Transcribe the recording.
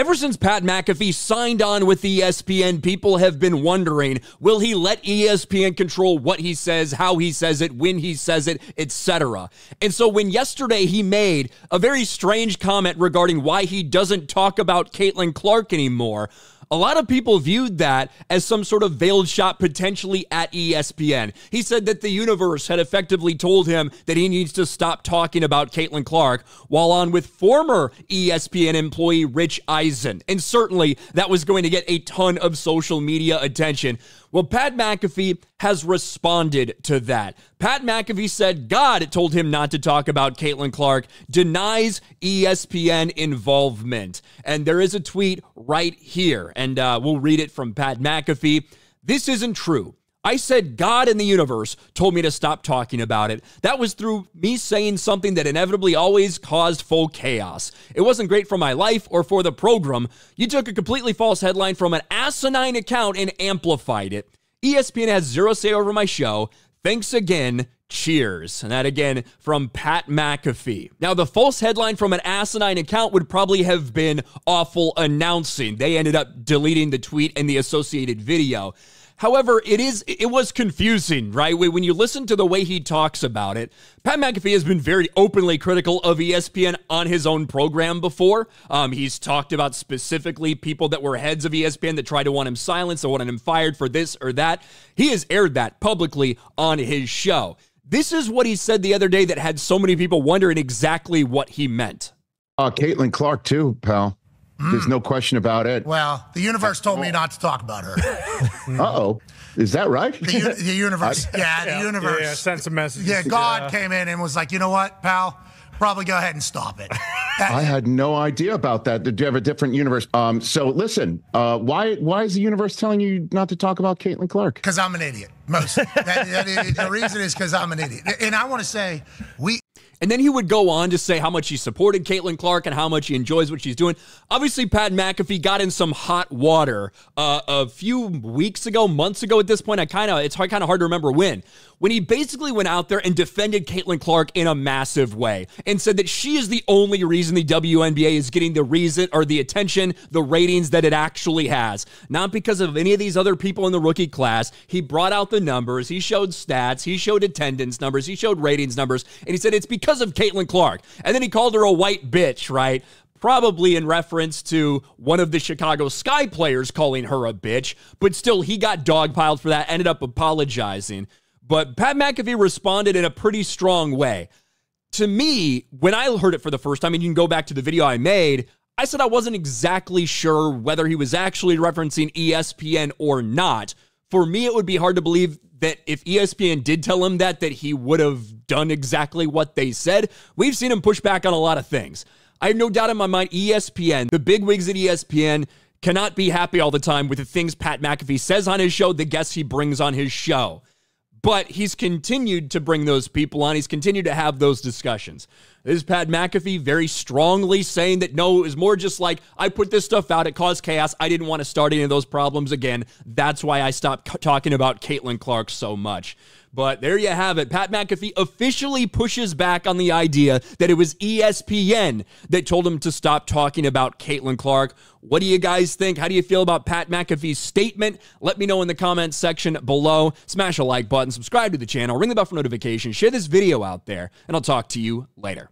Ever since Pat McAfee signed on with ESPN, people have been wondering, will he let ESPN control what he says, how he says it, when he says it, etc. And so when yesterday he made a very strange comment regarding why he doesn't talk about Caitlin Clark anymore, a lot of people viewed that as some sort of veiled shot potentially at ESPN. He said that the universe had effectively told him that he needs to stop talking about Caitlin Clark while on with former ESPN employee Rich Eisen. And certainly that was going to get a ton of social media attention. Well, Pat McAfee has responded to that. Pat McAfee said God told him not to talk about Caitlin Clark, denies ESPN involvement. And there is a tweet right here, and we'll read it from Pat McAfee. This isn't true. I said God in the universe told me to stop talking about it. That was through me saying something that inevitably always caused full chaos. It wasn't great for my life or for the program. You took a completely false headline from an asinine account and amplified it. ESPN has zero say over my show. Thanks again. Cheers. And that again from Pat McAfee. Now, the false headline from an asinine account would probably have been awful announcing. They ended up deleting the tweet and the associated video. However, it was confusing, right? When you listen to the way he talks about it, Pat McAfee has been very openly critical of ESPN on his own program before. He's talked about specifically people that were heads of ESPN that tried to want him silenced or wanted him fired for this or that. He has aired that publicly on his show. This is what he said the other day that had so many people wondering exactly what he meant. Caitlin Clark too, pal. There's no question about it. Well, the universe told me not to talk about her. Uh-oh. Is that right? The universe. The universe. Yeah, sent some messages. Yeah, God came in and was like, you know what, pal? Probably go ahead and stop it. I had no idea about that. Did you have a different universe? So listen, why is the universe telling you not to talk about Caitlin Clark? Because I'm an idiot. The reason is because I'm an idiot. And I want to say, And then he would go on to say how much he supported Caitlin Clark and how much he enjoys what she's doing. Obviously, Pat McAfee got in some hot water a few weeks ago, months ago at this point. It's kind of hard to remember when he basically went out there and defended Caitlin Clark in a massive way and said that she is the only reason the WNBA is getting the reason or the attention, the ratings that it actually has. Not because of any of these other people in the rookie class. He brought out the numbers. He showed stats. He showed attendance numbers. He showed ratings numbers. And he said it's because of Caitlin Clark. And then he called her a white bitch, right? Probably in reference to one of the Chicago Sky players calling her a bitch. But still, he got dogpiled for that, ended up apologizing. But Pat McAfee responded in a pretty strong way. To me, when I heard it for the first time, and you can go back to the video I made, I said I wasn't exactly sure whether he was actually referencing ESPN or not. For me, it would be hard to believe that if ESPN did tell him that he would have done exactly what they said. We've seen him push back on a lot of things. I have no doubt in my mind, ESPN, the bigwigs at ESPN, cannot be happy all the time with the things Pat McAfee says on his show, the guests he brings on his show. But he's continued to bring those people on. He's continued to have those discussions. This is Pat McAfee very strongly saying that, no, it was more just like, I put this stuff out. It caused chaos. I didn't want to start any of those problems again. That's why I stopped talking about Caitlin Clark so much. But there you have it. Pat McAfee officially pushes back on the idea that it was ESPN that told him to stop talking about Caitlin Clark. What do you guys think? How do you feel about Pat McAfee's statement? Let me know in the comments section below. Smash a like button, subscribe to the channel, ring the bell for notifications, share this video out there, and I'll talk to you later.